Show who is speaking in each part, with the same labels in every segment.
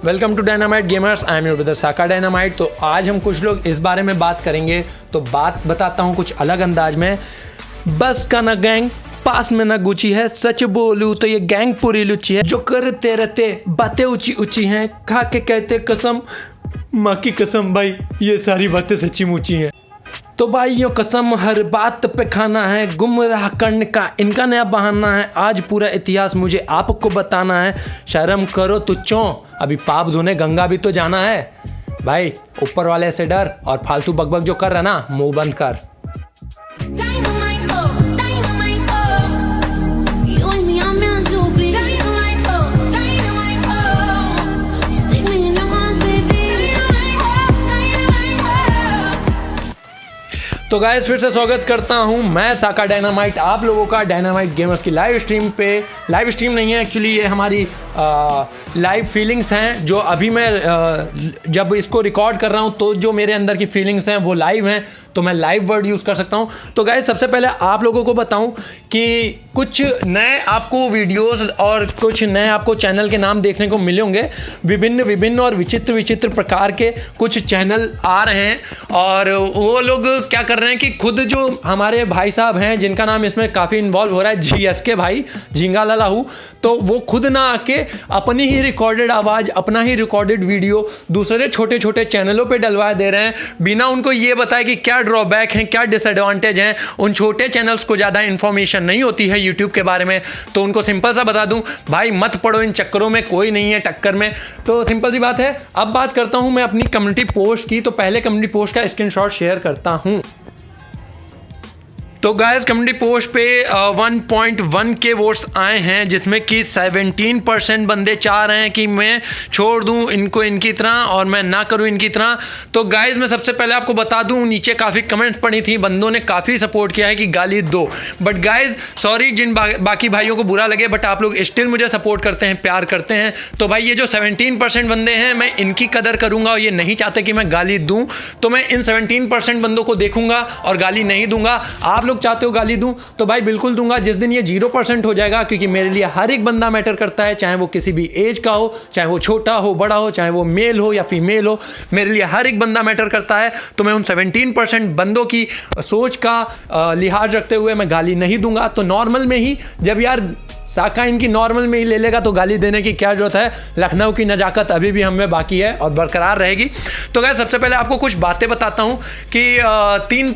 Speaker 1: Welcome to dynamite gamers. I am your brother Saka dynamite. तो आज हम कुछ लोग इस बारे में बात करेंगे, तो बात बताता हूँ कुछ अलग अंदाज में। बस का ना गैंग, पास में ना गुची है, सच बोलूँ तो ये गैंग पूरी लुची है। जो करते रहते बातें ऊंची ऊंची हैं, खा के कहते कसम, माँ की कसम भाई ये सारी बातें सच्ची मुची हैं। तो भाइयों कसम हर बात पे खाना है, गुमराह करने का इनका नया बहाना है। आज पूरा इतिहास मुझे आपको बताना है। शर्म करो तो चों, अभी पाप धोने गंगा भी तो जाना है। भाई ऊपर वाले से डर और फालतू बकबक जो कर रहा ना, मुंह बंद कर। तो गाइस फिर से स्वागत करता हूं मैं साका डायनामाइट आप लोगों का डायनामाइट गेमर्स की लाइव स्ट्रीम पे। लाइव स्ट्रीम नहीं है एक्चुअली, ये हमारी लाइव फीलिंग्स हैं जो अभी मैं जब इसको रिकॉर्ड कर रहा हूं तो जो मेरे अंदर की फीलिंग्स हैं वो लाइव हैं, तो मैं लाइव वर्ड यूज़ कर सकता हूं। तो गाइस सबसे पहले आप लोगों को बताऊं कि कुछ नए आपको वीडियोस और कुछ नए आपको चैनल के नाम देखने को मिले होंगे। विभिन्न और विचित्र प्रकार के कुछ चैनल आ रहे हैं और वो लोग क्या कर रहे हैं कि खुद जो हमारे भाई साहब हैं जिनका नाम इसमें काफ़ी इन्वॉल्व हो रहा है, GSK भाई, झींगा लालाहू, तो वो खुद ना आके अपनी ही रिकॉर्डेड आवाज़, अपना ही रिकॉर्डेड वीडियो दूसरे छोटे छोटे चैनलों पे डलवा दे रहे हैं, बिना उनको ये बताए कि क्या ड्रॉबैक हैं, क्या डिसएडवांटेज हैं। उन छोटे चैनल्स को ज़्यादा इन्फॉर्मेशन नहीं होती है यूट्यूब के बारे में, तो उनको सिंपल सा बता दूं, भाई मत पड़ो इन चक्करों में, कोई नहीं है टक्कर में। तो सिंपल सी बात है। अब बात करता हूं मैं अपनी कम्युनिटी पोस्ट की। तो पहले कम्युनिटी पोस्ट का स्क्रीनशॉट शेयर करता हूं। तो गाइस कम्युनिटी पोस्ट पे 1.1 के वोट्स आए हैं, जिसमें कि 17% बंदे चाह रहे हैं कि मैं छोड़ दूं इनको इनकी तरह और मैं ना करूं इनकी तरह। तो गाइस मैं सबसे पहले आपको बता दूं, नीचे काफ़ी कमेंट्स पड़ी थी, बंदों ने काफ़ी सपोर्ट किया है कि गाली दो। बट गाइस सॉरी जिन बाकी भाइयों को बुरा लगे, बट आप लोग स्टिल मुझे सपोर्ट करते हैं, प्यार करते हैं। तो भाई ये जो 17% बंदे हैं, मैं इनकी कदर करूँगा और ये नहीं चाहते कि मैं गाली दूँ, तो मैं इन 17% बंदों को देखूँगा और गाली नहीं दूंगा। आप लोग चाहते हो गाली दूं तो भाई बिल्कुल दूंगा। जिस दिन ये 0% हो जाएगा, क्योंकि मेरे लिए हर एक बंदा मैटर करता है, चाहे वो किसी भी एज का हो, चाहे वो छोटा हो बड़ा हो, चाहे वो मेल हो या फीमेल हो, मेरे लिए हर एक बंदा मैटर करता है। तो मैं उन 17% बंदों की सोच का लिहाज रखते हुए मैं गाली नहीं दूंगा। तो नॉर्मल में ही, जब यार साका इनकी नॉर्मल में ही ले लेगा तो गाली देने की क्या जरूरत है। लखनऊ की नजाकत अभी भी हमें बाकी है और बरकरार रहेगी। तो गाइस सबसे पहले आपको कुछ बातें बताता हूं कि 3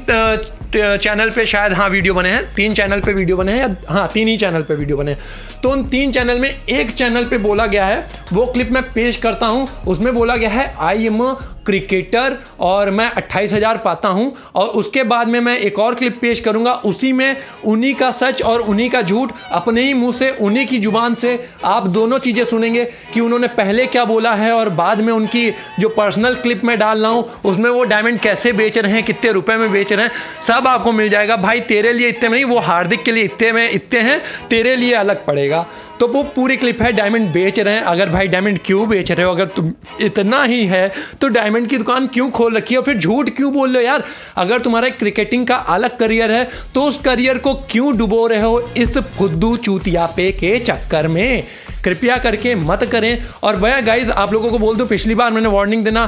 Speaker 1: चैनल पे शायद वीडियो बने हैं, 3 चैनल पे वीडियो बने हैं, या 3 ही चैनल पे वीडियो बने हैं। तो उन 3 चैनल में एक चैनल पे बोला गया है, वो क्लिप मैं पेश करता हूं। उसमें बोला गया है आई एम क्रिकेटर और मैं 28,000 पाता हूं। और उसके बाद में मैं एक और क्लिप पेश करूंगा, उसी में उन्हीं का सच और उन्हीं का झूठ अपने ही मुंह से, उन्हीं की जुबान से आप दोनों चीज़ें सुनेंगे कि उन्होंने पहले क्या बोला है और बाद में उनकी जो पर्सनल क्लिप में डाल रहा हूं उसमें वो डायमंड कैसे बेच रहे हैं, कितने रुपए में बेच रहे हैं, सब आपको मिल जाएगा। भाई तेरे लिए इतने में नहीं, वो हार्दिक के लिए इतने हैं, तेरे लिए अलग पड़ेगा। तो वो पूरी क्लिप है, डायमंड बेच रहे हैं। अगर भाई डायमंड क्यों बेच रहे हो, अगर तुम इतना ही है तो डायमंड की दुकान क्यों खोल रखी है, और फिर झूठ क्यों बोल रहे हो यार। अगर तुम्हारा क्रिकेटिंग का अलग करियर है तो उस करियर को क्यों डुबो रहे हो इस फुद्दू चूतिया पे के चक्कर में। कृपया करके मत करें। और भैया गाइज आप लोगों को बोल दूं, पिछली बार मैंने वार्निंग देना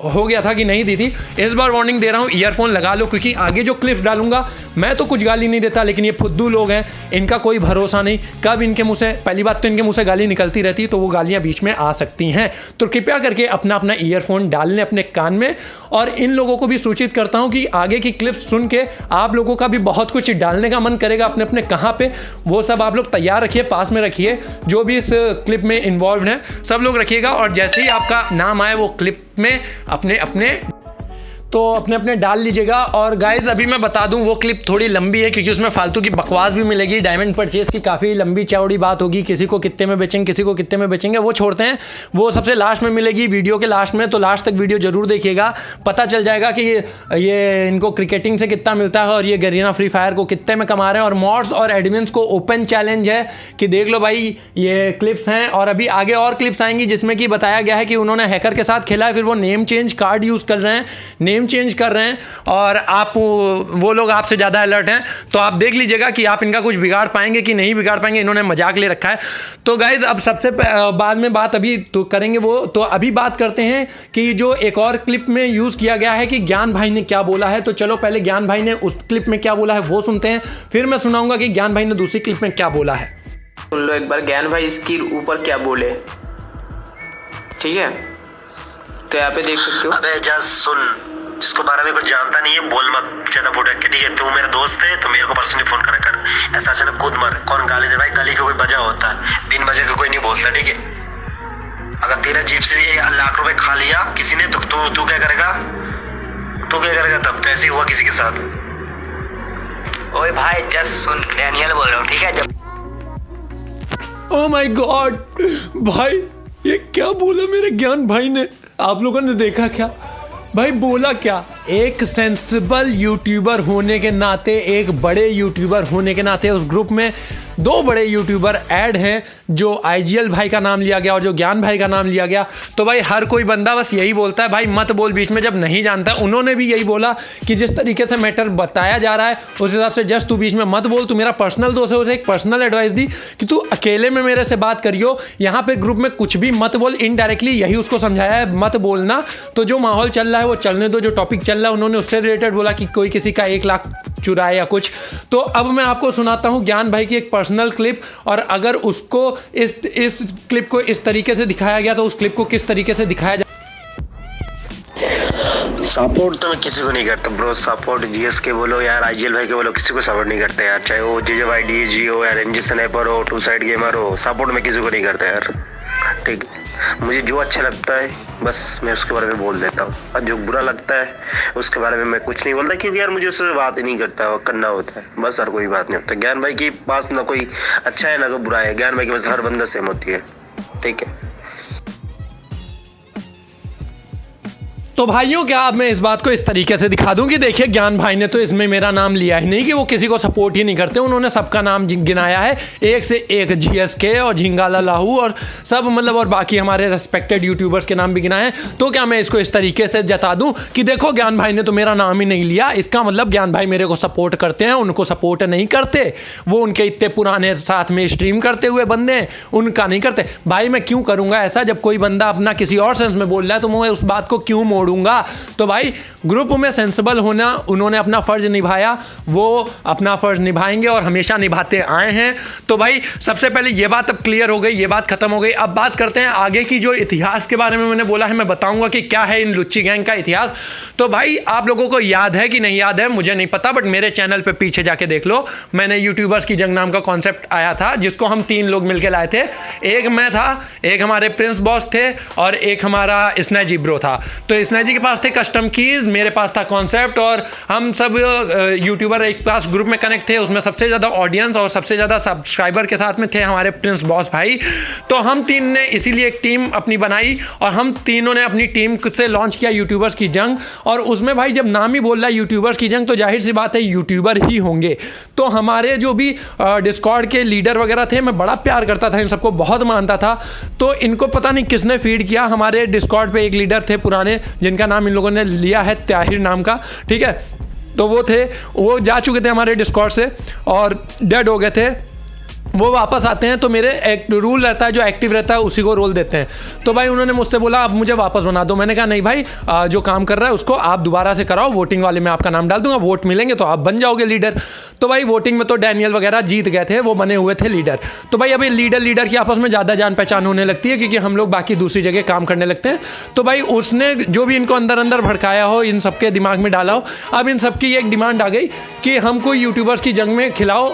Speaker 1: हो गया था कि नहीं दी थी, इस बार वार्निंग दे रहा हूं, ईयरफोन लगा लो, क्योंकि आगे जो क्लिप्स डालूंगा मैं तो कुछ गाली नहीं देता, लेकिन ये फुद्दू लोग हैं, इनका कोई भरोसा नहीं, कब इनके मुंह से, पहली बात तो इनके मुंह से गाली निकलती रहती है, तो वो गालियां बीच में आ सकती हैं। तो कृपया करके अपना अपना ईयरफोन डाल लें अपने कान में। और इन लोगों को भी सूचित करता हूं कि आगे की क्लिप्स सुन के आप लोगों का भी बहुत कुछ डालने का मन करेगा अपने अपने कहाँ पे, वो सब आप लोग तैयार रखिए, पास में रखिए, जो भी इस क्लिप में इन्वॉल्व हैं सब लोग रखिएगा। और जैसे ही आपका नाम आए वो क्लिप में अपने अपने डाल लीजिएगा। और गाइज अभी मैं बता दूं, वो क्लिप थोड़ी लंबी है क्योंकि उसमें फालतू की बकवास भी मिलेगी। डायमंड परचेज की काफ़ी लंबी चौड़ी बात होगी, किसी को कितने में बेचेंगे, किसी को कितने में बेचेंगे, वो छोड़ते हैं, वो सबसे लास्ट में मिलेगी वीडियो के लास्ट में। तो लास्ट तक वीडियो जरूर देखिएगा, पता चल जाएगा कि ये इनको क्रिकेटिंग से कितना मिलता है और ये गरीना फ्री फायर को कितने में कमा रहे हैं। और मॉड्स और एडमिन्स को ओपन चैलेंज है कि देख लो भाई ये क्लिप्स हैं, और अभी आगे और क्लिप्स आएंगी जिसमें कि बताया गया है कि उन्होंने हैकर के साथ खेला है, फिर वो नेम चेंज कार्ड यूज़ कर रहे हैं। नेम नेम चेंज कर रहे हैं और आप वो लोग आपसे ज़्यादा अलर्ट हैं, तो आप देख लीजिएगा कि आप इनका कुछ बिगाड़ पाएंगे कि नहीं बिगाड़ पाएंगे। इन्होंने मजाक ले रखा है। तो गाइज अब सबसे बाद में बात अभी तो करेंगे वो, तो अभी बात करते हैं कि जो एक और क्लिप में यूज़ किया गया है कि ज्ञान भाई ने क्या बोला है। तो चलो पहले ज्ञान भाई ने उस क्लिप में क्या बोला है वो सुनते हैं, फिर मैं सुनाऊंगा कि ज्ञान भाई ने दूसरी क्लिप में क्या बोला है।
Speaker 2: सुन लो एक बार ज्ञान भाई इसके ऊपर क्या बोले, ठीक है? तो यहाँ पे देख सकते हो।
Speaker 3: अबे जस्ट सुन, जिसको बारे में कुछ जानता नहीं है बोल मत ज्यादा फुटक के, ठीक है? तू मेरा दोस्त है तो मेरे को पर्सनली फोन करा कर, ऐसा अचानक कूद मर। कौन गाली दे भाई? गाली का कोई वजह होता है, बिन वजह का कोई नहीं बोलता, ठीक है? अगर तेरा जेब से 1 लाख रुपए खा लिया किसी ने तो तू क्या करेगा? तू क्या करेगा तब? तो ऐसे ही हुआ किसी के साथ। ओए भाई जस्ट सुन, डैनियल बोल रहा हूँ, ठीक है?
Speaker 1: ओह माय गॉड भाई, ये क्या बोला मेरे ज्ञान भाई ने? आप लोगों ने देखा क्या भाई? बोला क्या? एक सेंसिबल यूट्यूबर होने के नाते, एक बड़े यूट्यूबर होने के नाते उस ग्रुप में 2 बड़े यूट्यूबर ऐड हैं, जो आईजीएल भाई का नाम लिया गया और जो ज्ञान भाई का नाम लिया गया। तो भाई हर कोई बंदा बस यही बोलता है भाई मत बोल बीच में जब नहीं जानता। उन्होंने भी यही बोला कि जिस तरीके से मैटर बताया जा रहा है उस हिसाब से जस्ट तू बीच में मत बोल, तू मेरा पर्सनल दोस्त है। उसे एक पर्सनल एडवाइस दी कि तू अकेले में मेरे से बात करियो, यहाँ पे ग्रुप में कुछ भी मत बोल। इनडायरेक्टली यही उसको समझाया है, मत बोलना। तो जो माहौल चल रहा है वो चलने दो, जो टॉपिक चल रहा है उन्होंने उससे रिलेटेड बोला कि कोई किसी का 1 लाख चुराए या कुछ। तो अब मैं आपको सुनाता हूं ज्ञान भाई की एक पर्सनल क्लिप, और अगर उसको इस क्लिप को इस तरीके से दिखाया गया तो उस क्लिप को किस तरीके से दिखाया जाए।
Speaker 3: सपोर्ट तो मैं किसी को नहीं करता ब्रो। सपोर्ट जीएस के बोलो यार, आईजीएल भाई के बोलो, किसी को सपोर्ट नहीं करता यार। चाहे वो जीजे भाई डीजी हो यार, एमजी स्नाइपर हो, 2 साइड गेमर हो, सपोर्ट मैं किसी को नहीं करता यार, ठीक है? मुझे जो अच्छा लगता है बस मैं उसके बारे में बोल देता हूँ, और जो बुरा लगता है उसके बारे में मैं कुछ नहीं बोलता, क्योंकि यार मुझे उससे बात ही नहीं करता, वो करना होता है बस, और कोई बात नहीं होता। ज्ञान भाई के पास ना कोई अच्छा है ना कोई बुरा है, ज्ञान भाई के पास हर बंदा सेम होती है, ठीक है?
Speaker 1: तो भाइयों क्या अब मैं इस बात को इस तरीके से दिखा दूं कि देखिए ज्ञान भाई ने तो इसमें मेरा नाम लिया ही नहीं कि वो किसी को सपोर्ट ही नहीं करते। उन्होंने सबका नाम गिनाया है, एक से एक जीएसके और झिंगाला लाहू और सब, मतलब और बाकी हमारे रेस्पेक्टेड यूट्यूबर्स के नाम भी गिनाए हैं। तो क्या मैं इसको इस तरीके से जता दूं कि देखो ज्ञान भाई ने तो मेरा नाम ही नहीं लिया, इसका मतलब ज्ञान भाई मेरे को सपोर्ट करते हैं? उनको सपोर्ट नहीं करते, वो उनके इतने पुराने साथ में स्ट्रीम करते हुए बंदे हैं, उनका नहीं करते। भाई मैं क्यों करूँगा ऐसा? जब कोई बंदा अपना किसी और सेंस में बोल रहा है तो मैं उस बात को क्यों दूंगा? तो भाई ग्रुप में सेंसिबल होना, उन्होंने अपना फर्ज निभाया, वो अपना फर्ज निभाएंगे और हमेशा निभाते आए हैं। तो भाई सबसे पहले ये बात अब क्लियर हो गई, ये बात खत्म हो गई। अब बात करते हैं आगे की, जो इतिहास के बारे में मैंने बोला है, मैं बताऊंगा कि क्या है इन लुच्ची गैंग का इतिहास। तो भाई आप लोगों को याद है कि नहीं याद है मुझे नहीं पता, बट मेरे चैनल पे पीछे जाके देख लो, मैंने यूट्यूबर्स की जंग नाम का कॉन्सेप्ट आया था, जिसको हम 3 लोग मिलकर लाए थे। एक मैं था, एक हमारे प्रिंस बॉस थे और एक हमारा स्नैजी ब्रो था। तो स्नैजी के पास थे कस्टम कीज, मेरे पास था कॉन्सेप्ट, और हम सब यूट्यूबर एक पास ग्रुप में कनेक्ट थे। उसमें सबसे ज़्यादा ऑडियंस और सबसे ज़्यादा सब्सक्राइबर के साथ में थे हमारे प्रिंस बॉस भाई। तो हम 3 ने इसीलिए एक टीम अपनी बनाई और हम तीनों ने अपनी टीम से लॉन्च किया यूट्यूबर्स की जंग। और उसमें भाई जब नाम ही बोल रहा है यूट्यूबर्स की जंग, तो जाहिर सी बात है यूट्यूबर ही होंगे। तो हमारे जो भी डिस्कॉर्ड के लीडर वगैरह थे, मैं बड़ा प्यार करता था, इन सबको बहुत मानता था। तो इनको पता नहीं किसने फीड किया, हमारे डिस्कॉर्ड पे एक लीडर थे पुराने, जिनका नाम इन लोगों ने लिया है, ताहिर नाम का, ठीक है? तो वो जा चुके थे हमारे डिस्कॉर्ड से और डेड हो गए थे। वो वापस आते हैं तो मेरे एक रूल रहता है, जो एक्टिव रहता है उसी को रोल देते हैं। तो भाई उन्होंने मुझसे बोला अब मुझे वापस बना दो। मैंने कहा नहीं भाई, जो काम कर रहा है उसको आप दोबारा से कराओ, वोटिंग वाले में आपका नाम डाल दूंगा, वोट मिलेंगे तो आप बन जाओगे लीडर। तो भाई वोटिंग में तो डैनियल वगैरह जीत गए थे, वो बने हुए थे लीडर। तो भाई अभी लीडर की आपस में ज़्यादा जान पहचान होने लगती है, क्योंकि हम लोग बाकी दूसरी जगह काम करने लगते हैं। तो भाई उसने जो भी इनको अंदर भड़काया हो, इन सबके दिमाग में डाला हो, अब इन सबकी एक डिमांड आ गई कि हमको यूट्यूबर्स की जंग में खिलाओ।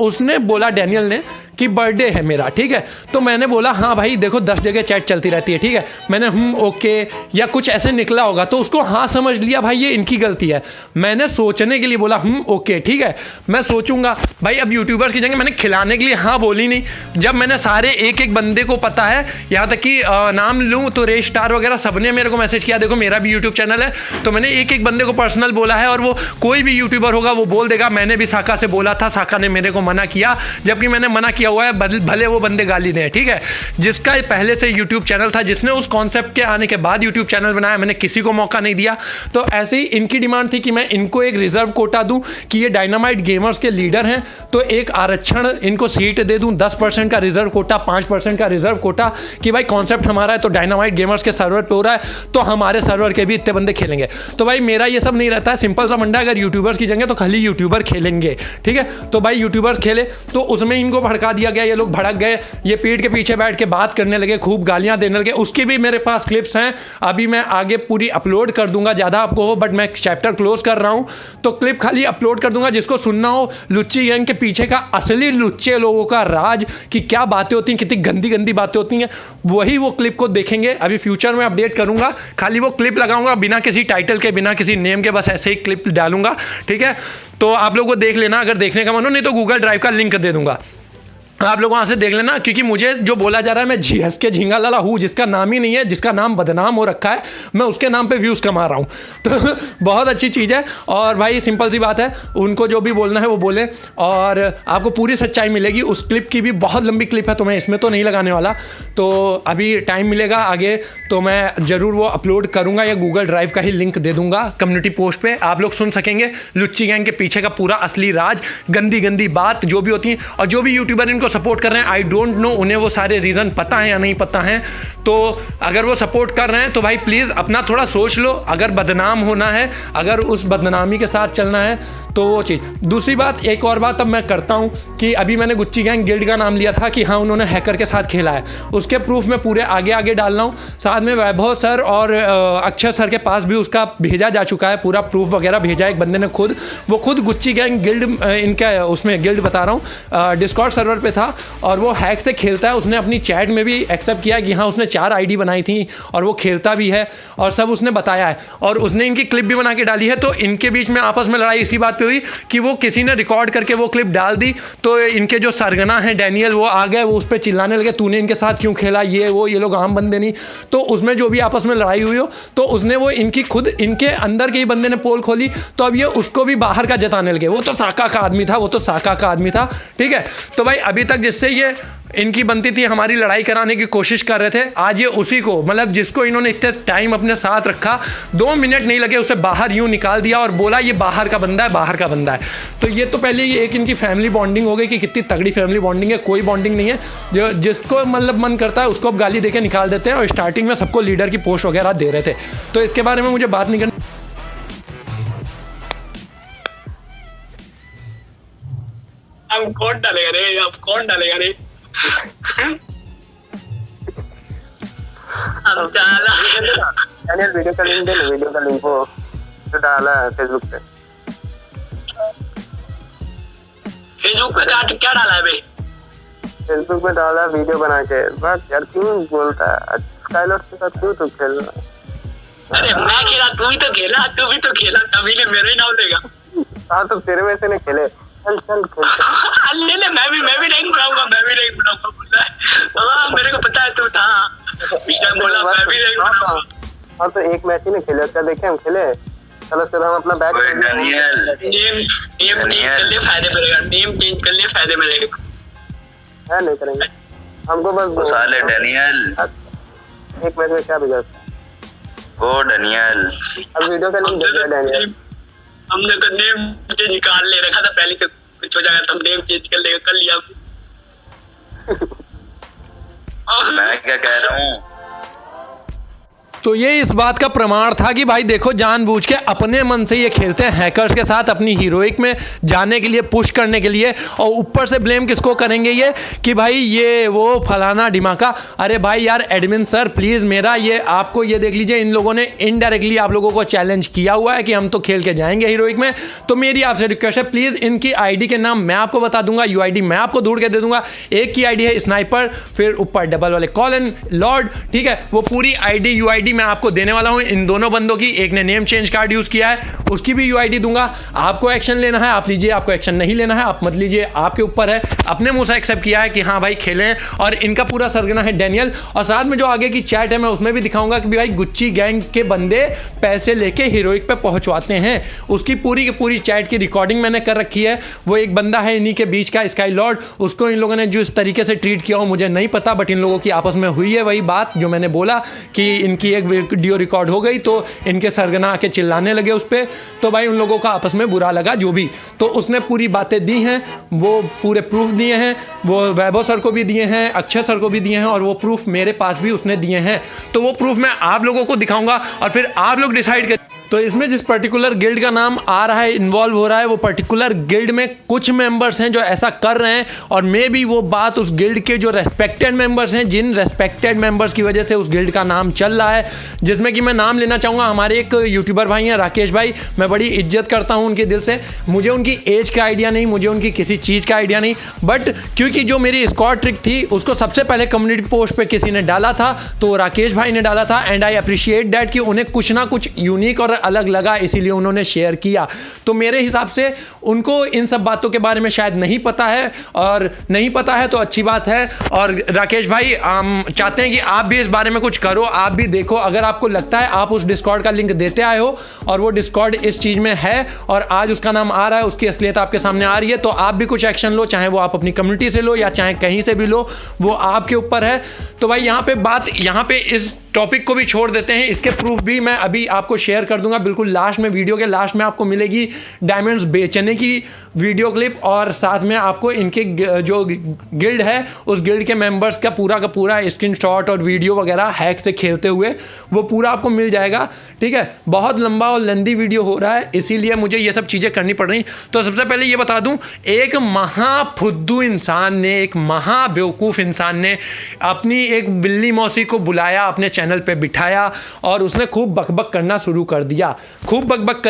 Speaker 1: उसने बोला, डैनियल ने, कि बर्थडे है मेरा, ठीक है? तो मैंने बोला हाँ भाई देखो 10 जगह चैट चलती रहती है, ठीक है? मैंने ओके या कुछ ऐसे निकला होगा, तो उसको हाँ समझ लिया भाई ये इनकी गलती है। मैंने सोचने के लिए बोला ओके ठीक है, मैं सोचूंगा। भाई अब यूट्यूबर्स की जगह मैंने खिलाने के लिए हाँ बोली नहीं। जब मैंने सारे एक बंदे को पता है, यहाँ तक कि नाम लूँ तो रेस स्टार वगैरह सबने मेरे को मैसेज किया, देखो मेरा भी यूट्यूब चैनल है। तो मैंने एक बंदे को पर्सनल बोला है, और वो कोई भी यूट्यूबर होगा वो बोल देगा मैंने भी साका से बोला था, साका ने मेरे को मना किया। जबकि मैंने मना किया हुआ है, भले वो बंदे गाली दें, ठीक है। जिसका पहले से यूट्यूब चैनल था, जिसने उस कॉन्सेप्ट के आने के बाद यूट्यूब चैनल बनाया, मैंने किसी को मौका नहीं दिया। तो ऐसे ही इनकी डिमांड थी कि मैं इनको एक रिजर्व कोटा दूं कि ये डायनामाइट गेमर्स के लीडर हैं, तो एक आरक्षण इनको सीट दे दूं, 10% का रिजर्व कोटा, 5% का रिजर्व कोटा, कि भाई कॉन्सेप्ट हमारा है तो डायनामाइट गेमर्स के सर्वर पे हो रहा है तो हमारे सर्वर के भी इतने बंदे खेलेंगे। तो भाई मेरा ये सब नहीं रहता है, सिंपल सा मंडा, अगर यूट्यूबर्स की जगह तो खाली यूट्यूबर खेलेंगे, ठीक है। तो भाई यूट्यूबर्स खेले तो उसमें इनको भड़का दिया गया, ये लोग भड़क गए, ये पीठ के पीछे बैठ के बात करने लगे, खूब गालियां देने लगे। उसकी भी मेरे पास क्लिप्स हैं, अभी मैं आगे पूरी अपलोड कर दूंगा, ज़्यादा आपको हो, बट मैं चैप्टर क्लोज कर रहा हूं तो क्लिप खाली अपलोड कर दूंगा। जिसको सुनना हो लुच्ची गैंग के पीछे का असली लुच्चे लोगों का राज, कि क्या बातें होती हैं, कितनी गंदी गंदी बातें होती हैं, वही वो क्लिप को देखेंगे। अभी फ्यूचर में अपडेट करूंगा, खाली वो क्लिप लगाऊंगा बिना किसी टाइटल के, बिना किसी नेम के, बस ऐसे ही क्लिप डालूंगा, ठीक है। तो आप लोगों को देख लेना अगर देखने का मन हो, नहीं तो गूगल ड्राइव का लिंक दे दूंगा, आप लोग वहाँ से देख लेना। क्योंकि मुझे जो बोला जा रहा है मैं झीहस के झींगा लाला हूँ, जिसका नाम ही नहीं है, जिसका नाम बदनाम हो रखा है, मैं उसके नाम पे व्यूज़ कमा रहा हूँ। तो बहुत अच्छी चीज़ है। और भाई सिंपल सी बात है, उनको जो भी बोलना है वो बोले और आपको पूरी सच्चाई मिलेगी। उस क्लिप की भी बहुत लंबी क्लिप है तो मैं इसमें तो नहीं लगाने वाला, तो अभी टाइम मिलेगा आगे तो मैं ज़रूर वो अपलोड करूँगा या गूगल ड्राइव का ही लिंक दे दूँगा कम्युनिटी पोस्ट पर, आप लोग सुन सकेंगे लुच्ची गैंग के पीछे का पूरा असली राज, गंदी गंदी बात जो भी होती है। और जो भी यूट्यूबर इनको सपोर्ट कर रहे हैं, आई डोंट नो उन्हें वो सारे रीज़न पता है या नहीं पता है, तो अगर वो सपोर्ट कर रहे हैं तो भाई प्लीज़ अपना थोड़ा सोच लो। अगर बदनाम होना है, अगर उस बदनामी के साथ चलना है तो वो चीज़। दूसरी बात, एक और बात अब मैं करता हूँ कि अभी मैंने गुच्ची गैंग गिल्ड का नाम लिया था कि हाँ उन्होंने हैकर के साथ खेला है, उसके प्रूफ मैं पूरे आगे आगे डाल रहा हूँ। साथ में वैभव सर और अक्षय सर के पास भी उसका भेजा जा चुका है, पूरा प्रूफ वगैरह भेजा एक बंदे ने खुद, वो खुद गुच्ची गैंग गिल्ड इनका उसमें गिल्ड बता रहा हूँ डिस्कॉर्ड सर्वर पे था और वो हैक से खेलता है। उसने अपनी चैट में भी एक्सेप्ट किया कि हाँ उसने 4 आईडी बनाई थी और वो खेलता भी है और सब उसने बताया है, और उसने इनकी क्लिप भी बना के डाली है। तो इनके बीच में आपस में लड़ाई इसी बात पे हुई कि वो किसी ने रिकॉर्ड करके वो क्लिप डाल दी, तो इनके जो सरगना हैं डैनियल वो आ गए, वो उस पर चिल्लाने लगे तूने इनके साथ क्यों खेला, ये लोग आम बंदे नहीं। तो उसमें जो भी आपस में लड़ाई हुई हो तो उसने वो इनकी खुद इनके अंदर के ही बंदे ने पोल खोली, तो अब ये उसको भी बाहर का जताने लगे, वो तो साका का आदमी था, वो तो साका का आदमी था, ठीक है। तो भाई अभी तक जिससे ये इनकी बनती थी, हमारी लड़ाई कराने की कोशिश कर रहे थे, आज ये उसी को, मतलब जिसको इन्होंने इतने टाइम अपने साथ रखा, 2 मिनट नहीं लगे उसे बाहर यूं निकाल दिया और बोला ये बाहर का बंदा है, बाहर का बंदा है। तो ये तो पहले ये एक इनकी फैमिली बॉन्डिंग हो गई कि कितनी तगड़ी फैमिली बॉन्डिंग है। कोई बॉन्डिंग नहीं है, जो जिसको मतलब मन करता है उसको अब गाली देके निकाल देते हैं, और स्टार्टिंग में सबको लीडर की पोस्ट वगैरह दे रहे थे। तो इसके बारे में मुझे बात नहीं करनी।
Speaker 4: अब कौन डालेगा रे, अब कौन डालेगा रे? अब चला
Speaker 2: चैनल वीडियो का लिंक दे, वीडियो का लिंक वो जो डाला है फेसबुक पे।
Speaker 4: फेसबुक पे क्या डाला है भाई?
Speaker 2: फेसबुक में डाला वीडियो बना के, बस यार क्यों बोलता है स्काइलॉट के साथ क्यों तू खेल रहा है?
Speaker 4: अरे मैं खेला, तू भी तो खेला, तभी ने मेरा ही नाम लेगा।
Speaker 2: हाँ तो तेरे में से ने खेले, चल खेल
Speaker 4: ले मैं भी नहीं बनाऊंगा बोला है। हाँ मेरे को पता है तू था, पिछला बोला मैं भी नहीं बनाऊंगा।
Speaker 2: हाँ तो एक मैच ही नहीं खेले, क्या देखे हम खेले, चलो उसके बाद हम अपना बैक
Speaker 4: नेम चेंज कर ले, फायदे मिलेगा, नेम चेंज कर ले, फायदे मिलेगा।
Speaker 2: है नहीं करेंगे हमको बस
Speaker 3: साले डैनियल,
Speaker 2: एक मैच में क्या बिगड़ता।
Speaker 3: ओ डैनियल,
Speaker 2: अब वीडियो का लिंक दे दिया डैनियल।
Speaker 4: हमने तो नेम चेंज निकाल ले रखा था पहले से, कुछ हो जाएगा तो नेम चेंज कर लेगा, कर लिया।
Speaker 3: मैं क्या कह रहा हूँ,
Speaker 1: तो ये इस बात का प्रमाण था कि भाई देखो जानबूझ के अपने मन से ये खेलते हैं हैकर्स के साथ अपनी हीरोइक में जाने के लिए, पुश करने के लिए, और ऊपर से ब्लेम किसको करेंगे ये कि भाई ये वो फलाना डिमाका। अरे भाई यार एडमिन सर प्लीज़, मेरा ये आपको ये देख लीजिए, इन लोगों ने इनडायरेक्टली आप लोगों को चैलेंज किया हुआ है कि हम तो खेल के जाएंगे हीरोइक में। तो मेरी आपसे रिक्वेस्ट है प्लीज़, इनकी आईडी के नाम मैं आपको बता दूंगा, यूआईडी मैं आपको ढूंढ के दे दूंगा। एक की आईडी है स्नाइपर, फिर ऊपर डबल वाले कॉलन लॉर्ड, ठीक है, वो पूरी आईडी यूआईडी UID मैं आपको देने वाला हूँ इन दोनों बंदों की। एक ने नेम चेंज कार्ड यूज़ किया है, उसकी भी UID दूंगा। आपको एक्शन लेना है आप लीजिए, आपको एक्शन नहीं लेना है आप मत लीजिए, आपके ऊपर है। अपने मुंह से एक्सेप्ट किया है कि हाँ भाई खेलें। और इनका पूरा सरगना है डैनियल, और साथ में जो आगे की चैट है मैं उसमें भी दिखाऊंगा कि भाई गुच्ची गैंग के बंदे पैसे लेके हीरोइक पे पहुंचवाते हैं। उसकी पूरी की पूरी चैट की रिकॉर्डिंग मैंने कर रखी है। वो एक बंदा है इन्हीं के बीच का, स्काई लॉर्ड, उसको इन लोगों ने जो इस तरीके से ट्रीट किया हो मुझे नहीं पता, बट इन लोगों की आपस में हुई है वही बात जो मैंने बोला कि इनकी एक वीडियो रिकॉर्ड हो गई तो इनके सरगना आके चिल्लाने लगे उस पर, तो भाई उन लोगों का आपस में बुरा लगा जो भी। तो उसने पूरी बातें दी हैं, वो पूरे प्रूफ दिए हैं, वो वैभव सर को भी दिए हैं, अक्षय सर को भी दिए हैं, और वो प्रूफ मेरे पास भी उसने दिए हैं। तो वो प्रूफ मैं आप लोगों को दिखाऊंगा और फिर आप लोग डिसाइड कर। तो इसमें जिस पर्टिकुलर गिल्ड का नाम आ रहा है, इन्वॉल्व हो रहा है, वो पर्टिकुलर गिल्ड में कुछ मेंबर्स हैं जो ऐसा कर रहे हैं, और मे भी वो बात उस गिल्ड के जो रेस्पेक्टेड मेंबर्स हैं, जिन रेस्पेक्टेड मेंबर्स की वजह से उस गिल्ड का नाम चल रहा है, जिसमें कि मैं नाम लेना चाहूँगा। हमारे एक यूट्यूबर भाई हैं राकेश भाई, मैं बड़ी इज्जत करता हूँ उनके दिल से। मुझे उनकी एज का आइडिया नहीं, मुझे उनकी किसी चीज़ का आइडिया नहीं, बट क्योंकि जो मेरी स्क्वाड ट्रिक थी उसको सबसे पहले कम्युनिटी पोस्ट पर किसी ने डाला था, तो राकेश भाई ने डाला था, एंड आई अप्रिशिएट डैट कि उन्हें कुछ ना कुछ यूनिक और अलग लगा, इसीलिए उन्होंने शेयर किया। तो मेरे हिसाब से उनको इन सब बातों के बारे में शायद नहीं पता है, और नहीं पता है तो अच्छी बात है। और राकेश भाई चाहते हैं कि आप भी इस बारे में कुछ करो, आप भी देखो। अगर आपको लगता है आप उस डिस्कॉर्ड का लिंक देते आए हो और वो डिस्कॉर्ड इस चीज़ में है और आज उसका नाम आ रहा है, उसकी असलियत आपके सामने आ रही है, तो आप भी कुछ एक्शन लो, चाहे वो आप अपनी कम्युनिटी से लो या चाहे कहीं से भी लो, वो आपके ऊपर है। तो भाई यहाँ पे इस टॉपिक को भी छोड़ देते हैं, इसके प्रूफ भी मैं अभी आपको शेयर कर दूंगा। बिल्कुल लास्ट में, वीडियो के लास्ट में आपको मिलेगी डायमंड्स बेचने की वीडियो क्लिप, और साथ में आपको इनके जो गिल्ड है उस गिल्ड के मेंबर्स का पूरा स्क्रीनशॉट और वीडियो वगैरह हैक से खेलते हुए वो पूरा आपको मिल जाएगा। ठीक है, बहुत लंबा और लेंदी वीडियो हो रहा है, इसीलिए मुझे ये सब चीज़ें करनी पड़ रही। तो सबसे पहले ये बता दूं, एक महाफुद्दू इंसान ने, एक महाबेवकूफ़ इंसान ने अपनी एक बिल्ली मौसी को बुलाया, अपने चैनल पे बिठाया, और उसने खूब बकबक करना शुरू कर दिया। खूब बकबक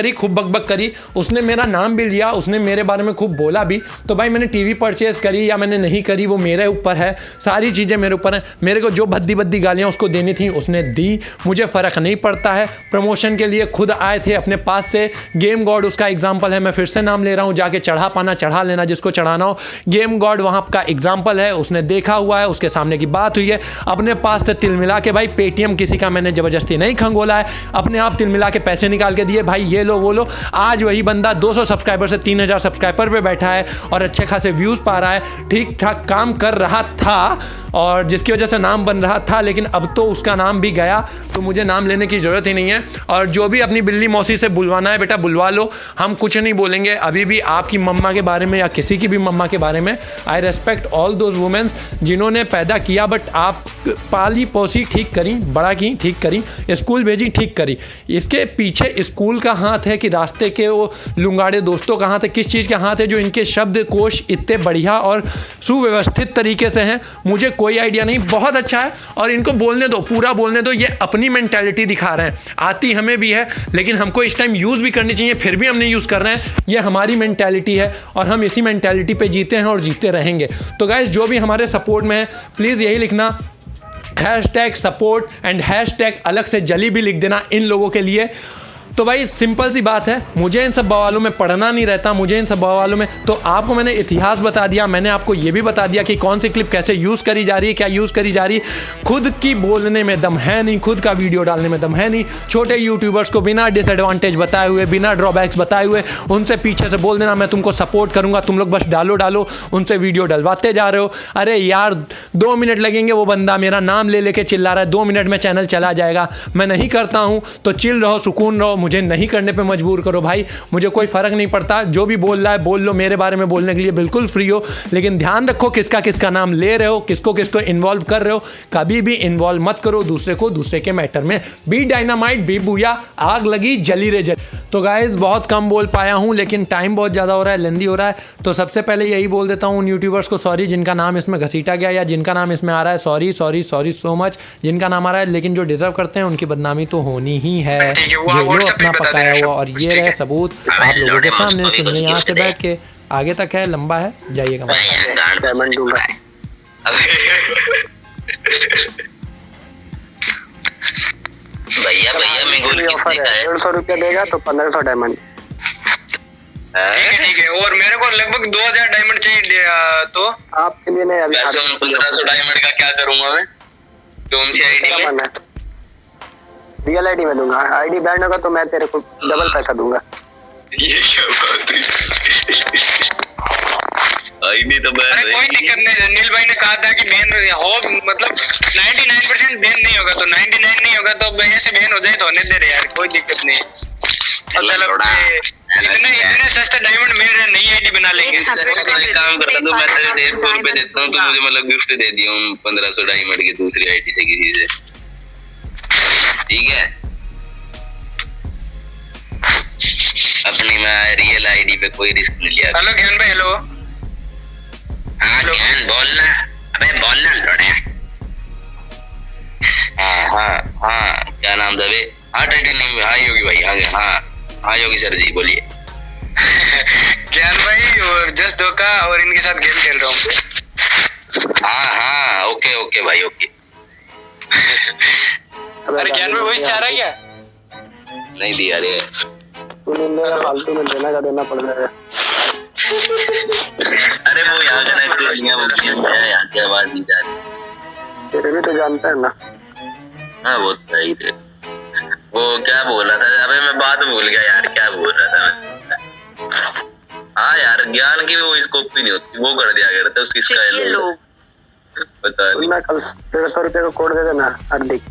Speaker 1: करी। उसने मेरा नाम भी लिया, उसने मेरे बारे में खूब बोला भी। तो भाई मैंने टीवी परचेज करी या मैंने नहीं करी वो मेरे ऊपर है, सारी चीज़ें मेरे ऊपर हैं। मेरे को जो भद्दी गालियाँ उसको देनी थी उसने दी, मुझे फ़र्क नहीं पड़ता है। प्रमोशन के लिए खुद आए थे अपने पास से। गेम गॉड उसका एग्जाम्पल है, मैं फिर से नाम ले रहा हूँ, जाके चढ़ा लेना जिसको चढ़ाना हो। गेम गॉड वहाँ का एग्जाम्पल है, उसने देखा हुआ है, उसके सामने की बात हुई है। अपने पास से तिल मिला के, भाई पेटीएम किसी का मैंने ज़बरदस्ती नहीं खंगोला है, अपने आप तिल मिला के पैसे निकाल के दिए, भाई ये लो वो लो। आज वही बंदा 200 सब्सक्राइबर से 3000 सब्सक्राइबर पे बैठा है और अच्छे खासे व्यूज़ पा रहा है, ठीक ठाक काम कर रहा था, और जिसकी वजह से नाम बन रहा था। लेकिन अब तो उसका नाम भी गया, तो मुझे नाम लेने की ज़रूरत ही नहीं है। और जो भी अपनी बिल्ली मौसी से बुलवाना है बेटा बुलवा लो, हम कुछ नहीं बोलेंगे अभी भी आपकी मम्मा के बारे में या किसी की भी मम्मा के बारे में। I respect all those womens जिन्होंने पैदा किया, बट आप पाली पोसी ठीक करी, बड़ा की ठीक करी, स्कूल भेजी ठीक करी। इसके पीछे स्कूल का हाथ है कि रास्ते के वो लुंगाड़े दोस्तों का हाथ है, किस चीज़ का हाथ है जो इनके शब्द कोश इतने बढ़िया और सुव्यवस्थित तरीके से हैं, मुझे कोई आइडिया नहीं। बहुत अच्छा है, और इनको बोलने दो, पूरा बोलने दो। ये अपनी मेंटालिटी दिखा रहे हैं, आती हमें भी है, लेकिन हमको इस टाइम यूज़ भी करनी चाहिए, फिर भी हम नहीं यूज़ कर रहे हैं। ये हमारी मेंटालिटी है और हम इसी मेंटालिटी पे जीते हैं और जीते रहेंगे। तो गाइस जो भी हमारे सपोर्ट में है प्लीज़ यही लिखना #सपोर्ट एंड # अलग से जली भी लिख देना इन लोगों के लिए। तो भाई सिंपल सी बात है, मुझे इन सब बवालों में पढ़ना नहीं रहता, मुझे इन सब बवालों में, तो आपको मैंने इतिहास बता दिया, मैंने आपको ये भी बता दिया कि कौन सी क्लिप कैसे यूज़ करी जा रही है, क्या यूज़ करी जा रही है। खुद की बोलने में दम है नहीं, खुद का वीडियो डालने में दम है नहीं। छोटे यूट्यूबर्स को बिना डिसएडवांटेज बताए हुए, बिना ड्रॉबैक्स बताए हुए, उनसे पीछे से बोल देना मैं तुमको सपोर्ट करूँगा, तुम लोग बस डालो, उनसे वीडियो डलवाते जा रहे हो। अरे यार 2 मिनट लगेंगे, वो बंदा मेरा नाम ले लेके चिल्ला रहा है, 2 मिनट में चैनल चला जाएगा। मैं नहीं करता हूँ तो चिल रहो, सुकून रहो, मुझे नहीं करने पे मजबूर करो भाई, मुझे कोई फ़र्क नहीं पड़ता। जो भी बोल रहा है बोल लो, मेरे बारे में बोलने के लिए बिल्कुल फ्री हो, लेकिन ध्यान रखो किसका नाम ले रहे हो, किसको इन्वॉल्व कर रहे हो। कभी भी इन्वॉल्व मत करो दूसरे के मैटर में। बी डायनामाइट, बी बुया, आग लगी जली रे जली। तो गाइज बहुत कम बोल पाया हूँ, लेकिन टाइम बहुत ज़्यादा हो रहा है, लेंदी हो रहा है। तो सबसे पहले यही बोल देता हूँ उन यूट्यूबर्स को सॉरी जिनका नाम इसमें घसीटा गया या जिनका नाम इसमें आ रहा है, सॉरी सो मच। जिनका नाम आ रहा है, लेकिन जो डिजर्व करते हैं उनकी बदनामी तो होनी ही है। झेलो अपना पकाया हुआ, और ये रहे सबूत आप लोगों के सामने। सुनिए यहाँ से बैठ के, आगे तक है, लंबा है, जाइएगा।
Speaker 3: भैया मेरे को
Speaker 2: ऑफर है 150 रुपया देगा तो 1500 डायमंड।
Speaker 5: ठीक है। और मेरे को लगभग 2000 डायमंड चाहिए तो
Speaker 2: आपके लिए नहीं, अभी
Speaker 3: 1500 डायमंड का क्या करूंगा मैं? कौन सी आईडी में?
Speaker 2: रियल आईडी में दूंगा। आईडी बैन होगा तो मैं तेरे को डबल पैसा दूंगा।
Speaker 3: ये क्या बात है? आईडी तो बैन
Speaker 5: अरे कोई दिक्कत नहीं, नील भाई ने कहा था कि बैन हो, मतलब 99% बैन नहीं होगा तो 99 नहीं होगा तो ऐसे बैन हो जाए तो होने दे रहे यार, कोई दिक्कत नहीं। मतलब इतने सस्ते डायमंड मिल रहे, नई आईडी बना लेंगे।
Speaker 3: एक काम करता तो मैं तेरे 150 रुपए देता हूँ, तो मुझे मतलब गिफ्ट दे दिया 1500 डायमंड की दूसरी आईडी से किसी से, ठीक है? अपनी मैं रियल आईडी पे कोई रिस्क नहीं लिया।
Speaker 5: हेलो ज्ञान भाई। हेलो
Speaker 3: हाँ ज्ञान बोलना, अबे बोलना लौड़े। हाँ क्या नाम था बे? हाँ टाइटेनियम। हाँ योगी भाई। हाँ योगी सर जी बोलिए।
Speaker 5: ज्ञान भाई और जस्ट धोखा और इनके साथ गेम खेल रहा हूँ।
Speaker 3: हाँ ओके भाई ओके।
Speaker 5: अरे ज्ञान भाई वही चाह रहा है क्या?
Speaker 3: नहीं दिया रे,
Speaker 2: फालतू में देना पड़ रहा है।
Speaker 3: अरे वो यहाँ का यहाँ की आवाज नहीं जा रही।
Speaker 2: तेरे भी तो जानता है ना।
Speaker 3: हाँ वो सही थे। वो क्या बोला था? अबे मैं बात भूल गया यार, क्या बोल रहा था मैं? हाँ यार ज्ञान की वो स्कोप भी नहीं होती, वो कर दिया करता उसकी स्टाइल। पता नहीं।
Speaker 2: मैं कल 150 रुपये का कोड दे देना हार्दिक।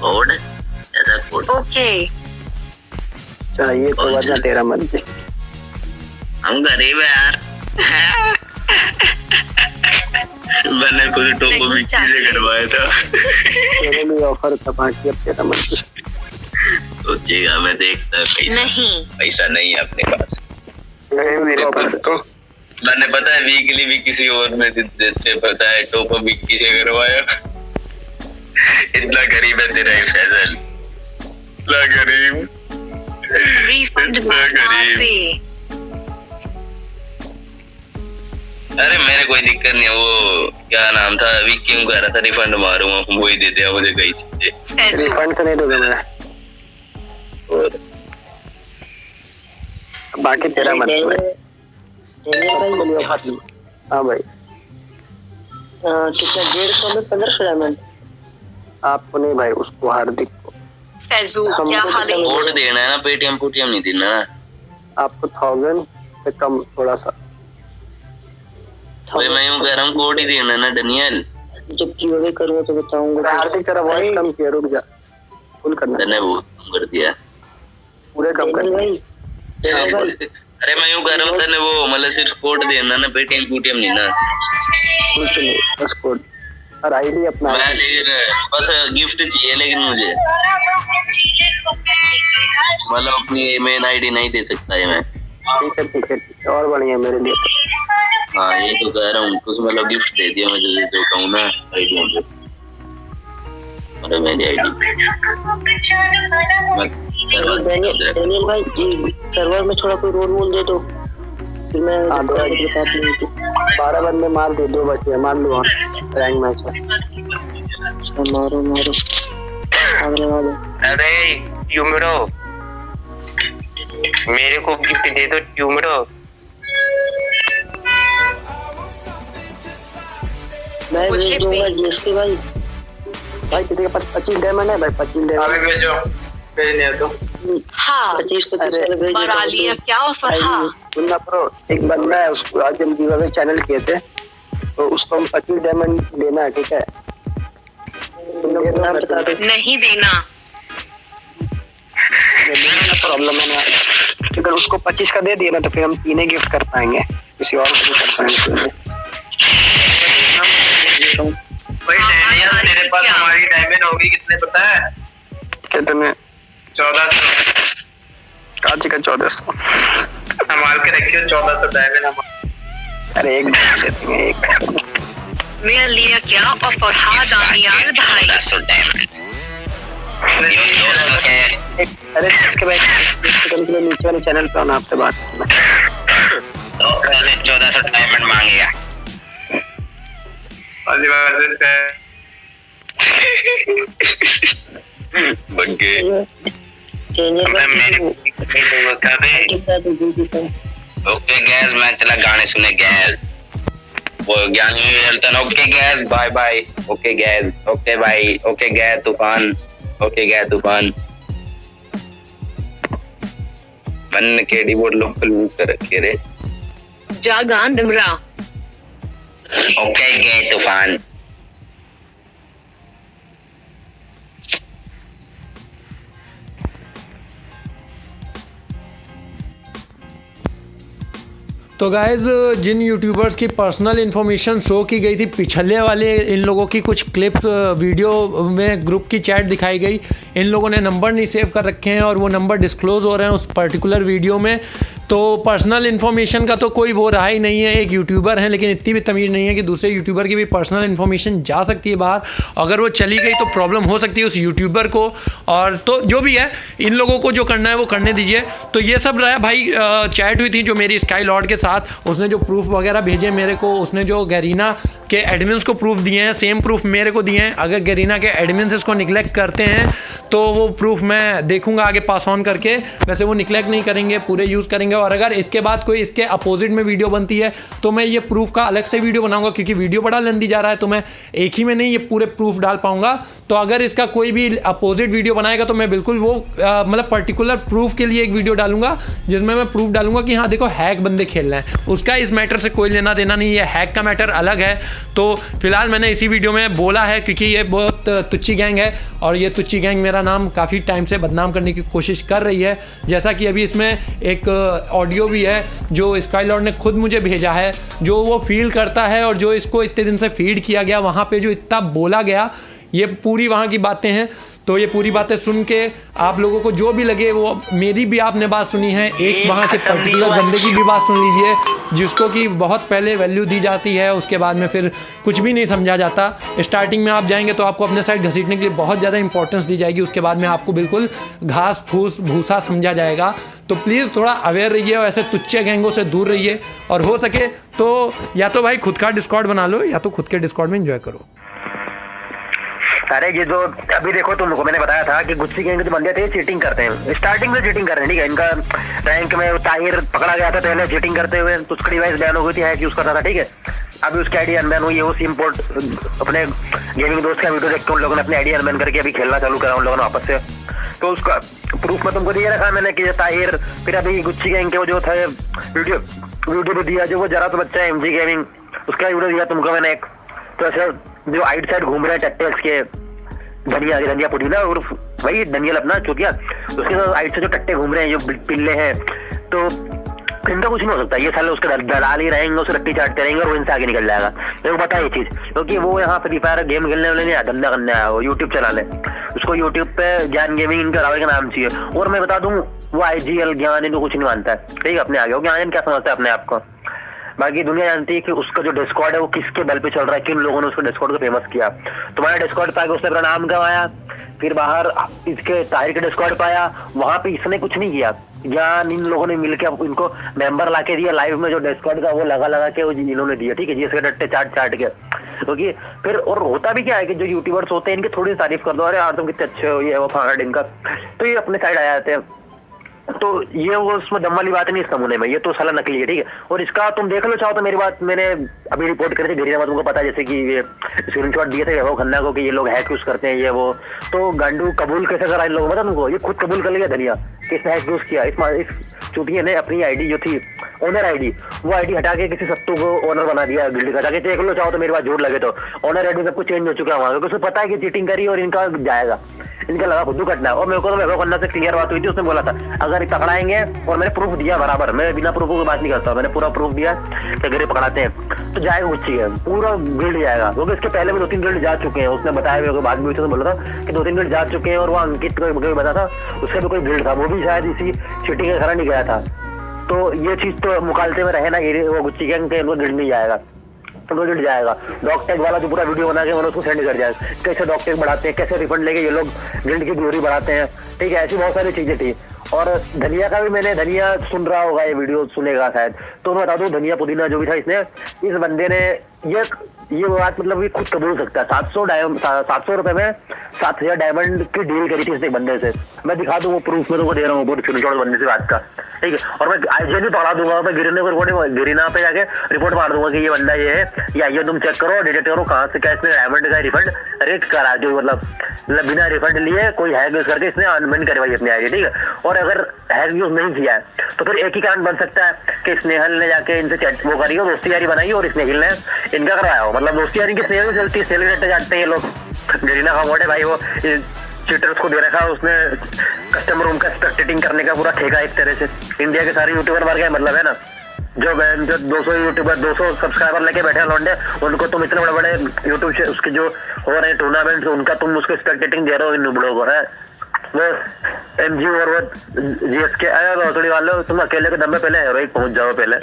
Speaker 3: कोड? ऐसा कोड?
Speaker 6: ओके।
Speaker 2: चाहिए तो वरना तेरा मर्जी।
Speaker 3: हम गरीब है यार। मैंने खुद टोपो विक्की से करवाया था।
Speaker 2: तेरे भी ऑफर था बाकी, अब तेरा मर्जी।
Speaker 3: सोचिएगा मैं देखता पैसा नहीं है अपने पास।
Speaker 2: नहीं मेरे पास तो
Speaker 3: मैंने पता है वीकली भी किसी और में से पता है टोपो विक्की से करवाया। इतना गरीब है तेरा ये फैजल, इतना गरीब। अरे मेरे कोई दिक्कत नहीं है। वो क्या नाम था विक्की कह रहा था रिफंड मारूंगा, वो ही दे दिया मुझे कई चीजें।
Speaker 2: रिफंड से नहीं दूंगा मैं,
Speaker 3: और
Speaker 2: बाकी तेरा मतलब है। हाँ भाई
Speaker 6: कितना 150 में 1500 डायमंड?
Speaker 2: आपको नहीं भाई, उसको हार्दिक को।
Speaker 6: फैजू क्या हाल है?
Speaker 3: कोड देना है ना, पेटीएम नहीं देना।
Speaker 2: आपको 1000 से कम थोड़ा सा।
Speaker 3: भाई मैं यूं कह रहा हूँ कोड ही देना ना डनियल।
Speaker 6: जब गिवअवे करूंगा तो बताऊंगा।
Speaker 2: हार्दिक तेरा वॉइस कम किया, रुक जा, फुल करना।
Speaker 3: मैंने वो कर दिया
Speaker 2: पूरे कम कर
Speaker 6: भाई।
Speaker 3: अरे मैं यूं कह रहा हूँ तने वो मतलब सिर्फ कोड देना ना, पेटीएम नहीं ना।
Speaker 2: कुछ नहीं, बस कोड और आईडी अपना।
Speaker 3: मैं लेकिन बस गिफ्ट चाहिए, लेकिन मुझे मतलब अपनी मेन आईडी नहीं दे सकता है मैं।
Speaker 2: ठीक है और बढ़िया मेरे लिए तो।
Speaker 3: हाँ ये तो कह रहा हूँ, कुछ मतलब गिफ्ट दे दिया मुझे जो कहूँ ना आईडी में। अरे मेरी आईडी
Speaker 6: डेनियल भाई सर्वर में थोड़ा कोई रोल दे दो, फिर मैं
Speaker 2: 12 बंदे मार दे, 2 बचे मार लो। रैंक मैच है।
Speaker 6: मारो अगले वाले।
Speaker 5: अरे ट्यूमरो मेरे को गिफ्ट दे दो ट्यूमरो।
Speaker 6: मैं भेज दूंगा जीएसटी भाई।
Speaker 2: भाई किसी के पास 25 डायमंड है भाई? 25 डायमंड
Speaker 5: अभी भेजो, भेजने दो।
Speaker 6: हाँ 25 वाले भेज दो। क्या ऑफर? हाँ
Speaker 2: सुनना प्रो, एक बंदा है, उसको आज हम गिवअवे चैनल किए थे तो उसको हम 25 डायमंड देना है, ठीक है?
Speaker 6: नहीं देना
Speaker 2: प्रॉब्लम है ना, अगर उसको 25 का दे दिया ना तो फिर हम 3 गिफ्ट कर पाएंगे, किसी और को कर पाएंगे।
Speaker 5: भाई डेनियल तेरे पास हमारी डायमंड होगी कितने पता है?
Speaker 2: कितने?
Speaker 5: 1400।
Speaker 2: काची का 1400
Speaker 5: संभाल के रखियो 1400 डायमंड हम।
Speaker 2: अरे एक देते हैं, एक
Speaker 6: मेरे लिए क्या ऑफर? हाँ दानियाल भाई
Speaker 3: 1400 डायमंड।
Speaker 2: अरे इसके बाद नीचे वाले चैनल पे आना, आपसे बात करना।
Speaker 3: 1400 डायमंड मांगेगा।
Speaker 5: बग्गे
Speaker 6: चेंजर
Speaker 5: मैं मेरी
Speaker 6: भाई
Speaker 5: ओके गैस मैं चला गाने सुने गैस वो ज्ञानी Milton okay guys bye bye okay guys okay भाई ओके गैस तूफान ओके गैस तूफान मैंने केडी बोर्ड लोकल यूज कर रखी है रे
Speaker 7: जागान डमरा
Speaker 5: ओके गैस तूफान
Speaker 1: तो गाइज़ जिन यूट्यूबर्स की पर्सनल इन्फॉर्मेशन शो की गई थी पिछले वाले इन लोगों की कुछ क्लिप्स वीडियो में ग्रुप की चैट दिखाई गई, इन लोगों ने नंबर नहीं सेव कर रखे हैं और वो नंबर डिस्क्लोज़ हो रहे हैं उस पर्टिकुलर वीडियो में। तो पर्सनल इन्फॉर्मेशन का तो कोई वो रहा ही नहीं है, एक यूट्यूबर हैं लेकिन इतनी भी तमीज़ नहीं है कि दूसरे यूट्यूबर की भी पर्सनल इन्फॉर्मेशन जा सकती है बाहर। अगर वो चली गई तो प्रॉब्लम हो सकती है उस यूट्यूबर को, और तो जो भी है इन लोगों को जो करना है वो करने दीजिए। तो ये सब रहा भाई, चैट हुई थी जो मेरी स्काई लॉर्ड के साथ, उसने जो प्रूफ वगैरह भेजे मेरे को, उसने जो गरीना के एडमिन्स को प्रूफ दिए हैं सेम प्रूफ मेरे को दिए हैं। अगर गरीना के एडमिन्स इसको निगलेक्ट करते हैं तो वो प्रूफ मैं देखूंगा आगे पास ऑन करके, वैसे वो निगलेक्ट नहीं करेंगे, पूरे यूज़ करेंगे। और अगर इसके बाद कोई इसके अपोजिट में वीडियो बनती है तो मैं ये प्रूफ का अलग से वीडियो बनाऊंगा, क्योंकि वीडियो बड़ा लेंदी जा रहा है तो मैं एक ही में नहीं ये पूरे प्रूफ डाल पाऊंगा। तो अगर इसका कोई भी अपोजिट वीडियो बनाएगा तो मैं बिल्कुल वो मतलब पर्टिकुलर प्रूफ के लिए एक वीडियो डालूंगा जिसमें मैं प्रूफ डालूंगा कि हाँ देखो हैक बंदे खेल रहे हैं, उसका इस मैटर से कोई लेना देना नहीं है, हैक का मैटर अलग है। तो फिलहाल मैंने इसी वीडियो में बोला है क्योंकि ये बहुत तुच्ची गैंग है और ये तुच्ची गैंग मेरा नाम काफ़ी टाइम से बदनाम करने की कोशिश कर रही है। जैसा कि अभी इसमें एक ऑडियो भी है जो स्काई लॉर्ड ने खुद मुझे भेजा है, जो वो फील करता है और जो इसको इतने दिन से फीड किया गया, वहाँ पे जो इतना बोला गया, ये पूरी वहाँ की बातें हैं। तो ये पूरी बातें सुन के आप लोगों को जो भी लगे, वो मेरी भी आपने बात सुनी है, एक वहाँ के पर्टिकुलर बंदे की भी बात सुन लीजिए जिसको कि बहुत पहले वैल्यू दी जाती है, उसके बाद में फिर कुछ भी नहीं समझा जाता। स्टार्टिंग में आप जाएंगे तो आपको अपने साइड घसीटने के लिए बहुत ज़्यादा इंपॉर्टेंस दी जाएगी, उसके बाद में आपको बिल्कुल घास फूस भूसा समझा जाएगा। तो प्लीज़ थोड़ा अवेयर रहिए और ऐसे तुच्चे गैंगों से दूर रहिए, और हो सके तो या तो भाई खुद का डिस्कॉर्ड बना लो या तो खुद के डिस्कॉर्ड में एंजॉय करो।
Speaker 8: अरे ये जो अभी देखो तुमको मैंने बताया था कि गुच्ची गैंग के जो बंदे थे चीटिंग करते हैं, स्टार्टिंग में चीटिंग कर रहे हैं, ठीक है। इनका रैंक में ताहिर पकड़ा गया था पहले चीटिंग करते हुए, तो उसकी डिवाइस बैन हो गई थी, हैक यूज करता था, ठीक है। अभी उसकी आईडी अनबैन हुई है, वो सिम पोर्ट अपने गेमिंग दोस्त का वीडियो देख के उन लोगों ने अपनी आईडी अनबैन करके अभी खेलना चालू करा उन लोगों ने वापस से। तो उसका प्रूफ में तुमको दिया रखा मैंने कि ताहिर, फिर अभी गुच्ची गैंग के वो जो थे वीडियो भी दिया, जो वो जरा तो बच्चा है एमजी गेमिंग, उसका वीडियो दिया तुमको मैंने एक। तो ऐसे जो आइट साइड घूम रहे हैं टट्टे के धनिया पुदीना और वही दनियल अपना चुतिया, उसके साथ आइट से जो टट्टे घूम रहे हैं जो पिल्ले हैं, तो इनका कुछ नहीं हो सकता। ये साले उसके दलाल ही रहेंगे, उसे रट्टी चाटते रहेंगे और वो इनसे आगे निकल जाएगा। मेरे को पता है ये चीज, क्योंकि वो यहाँ फ्री फायर गेम खेलने वाले नहीं, धंधा करने आया, वो यूट्यूब चलाने। उसको यूट्यूब पे ज्ञान गेमिंग इनके अलावा का नाम चाहिए। और मैं बता दूं वो IGL ज्ञान इनको कुछ नहीं मानता है, ठीक है। अपने आगे वो ज्ञान क्या समझता है अपने आप को, बाकी दुनिया जानती है कि उसका जो डिस्कॉर्ड है वो किसके बल पे चल रहा है, किन लोगों ने उसको डिस्कॉर्ड को फेमस किया। तुम्हारे डिस्कॉर्ड पे आके उसने अपना नाम कमाया, फिर बाहर इसके ताहिर के डिस्कॉर्ड पाया, वहां पे इसने कुछ नहीं किया। ज्ञान इन लोगों ने मिलकर इनको मेंबर लाके दिया, लाइव में जो डिस्कॉर्ड का वो लगा के वो इन्होंने दिया, ठीक है। जिसके डट्टे चाट के, क्योंकि फिर और होता भी क्या है कि जो यूट्यूबर्स होते हैं इनकी थोड़ी तारीफ कर दो, अरे यार तुम कितने अच्छे हो, ये वो फाड़ इनका, तो ये अपने साइड आ जाते हैं। तो ये वो उसमें दम वाली बात नहीं इस नमूने में, ये तो साला नकली है, ठीक है। और इसका तुम देख लो चाहो तो मेरी बात मैंने अभी रिपोर्ट करी थी गरीना, तुमको पता है, जैसे कि ये स्क्रीनशॉट दिए थे वैभव खन्ना को कि ये लोग हैक यूज करते हैं ये वो। तो गांडू कबूल कैसे करा इन लोगों ने, तुमको ये खुद कबूल कर लिया धनिया कि इसने हैक यूज किया। इस चूतिए ने अपनी आईडी जो थी ओनर आईडी, वो आईडी हटा के किसी सत्तू को ओनर बना दिया गिल्ड का। जाके देख लो चाहो तो मेरी बात झूठ लगे तो ओनर आईडी सब कुछ चेंज हो चुका है वहां, क्योंकि उसे पता है कि चीटिंग करी और इनका जाएगा, इनका लगा खुद कटना। और मेरे को तो वैभव खन्ना से क्लियर बात हुई थी, उसने बोला था अगर पकड़ाएंगे, और मैंने प्रूफ दिया बराबर, मैं बिना प्रूफ की बात नहीं करता, मैंने पूरा प्रूफ दिया कि अगर ये पकड़ाते हैं तो जाएगा गुच्ची है, पूरा गिल्ड जाएगा। क्योंकि इसके पहले में 2-3 गिल्ड जा चुके हैं, उसने बताया हुए बाद में उसने बोला था कि 2-3 गिल्ड जा चुके हैं। और वो अंकित को बता था उसका भी कोई गिल्ड था, वो भी शायद इसी चीटिंग के कारण नहीं गया था। तो ये चीज तो मुकालते में रहे ना, वो गुच्ची गैंग के गिल्ड नहीं जाएगा, तो गिल्ड जाएगा। डॉग टैग वाला जो पूरा वीडियो बना के मैंने उसको सेंड कर दिया, कैसे डॉग टैग बढ़ाते हैं, कैसे रिफंड लेके ये लोग गिल्ड की ग्लोरी बढ़ाते हैं, ठीक है। ऐसी बहुत सारी चीजें थी। और धनिया का भी मैंने, धनिया सुन रहा होगा ये वीडियो, सुनेगा शायद, तो मैं बता दूं धनिया पुदीना जो भी था, इसने इस बंदे ने ये ये बात मतलब ये खुद कबूल सकता है। 700 रुपए में 7000 डायमंड की डील करी थी इसने एक बंदे से। मैं दिखा दूं वो प्रूफ में तुमको दे रहा हूँ, वो स्क्रीनशॉट बंदे से बात का, ठीक है। और मैं आईजीएल भी पकड़ा दूंगा, मैं गिरिना पे जाके रिपोर्ट मार दूंगा कि ये बंदा ये है, या ये तुम चेक करो, डिटेक्ट करो कहाँ से क्या इसने डायमंड का रिफंड रेट करा, जो मतलब बिना रिफंड लिए कोई हैक यूज करके इसने अनबैन करवाई अपनी आईडी, ठीक है। और अगर हैक यूज नहीं किया है तो फिर एक ही कारण बन सकता है कि स्नेहल ने जाके इनसे चैट वो करी हो, दोस्ती यारी बनाई और स्नेहल ने इनका करवाया हो। मतलब दोस्ती यारी की स्नेहल चलती है, सेल रेट जानते हैं ये लोग। गरीना खामोड है भाई, वो चीटर्स को दे रखा है उसने कस्टमर रूम का स्पेक्टेटिंग करने का पूरा ठेका एक तरह से। इंडिया के सारे यूट्यूबर मार गए, मतलब है ना, जो 200 यूट्यूबर 200 सब्सक्राइबर लेके बैठे हैं लौंडे, उनको तुम इतने बड़े बड़े यूट्यूब से उसके जो हो रहे हैं टूर्नामेंट, उनका तुम उसको स्पेक्टेटिंग दे रहे हो इन नुबड़ों को, है वो एमजी और वो जीएसके आया थोड़ी वाले, तुम अकेले के दम में पहले हेरोइक पहुंच जाओ पहले।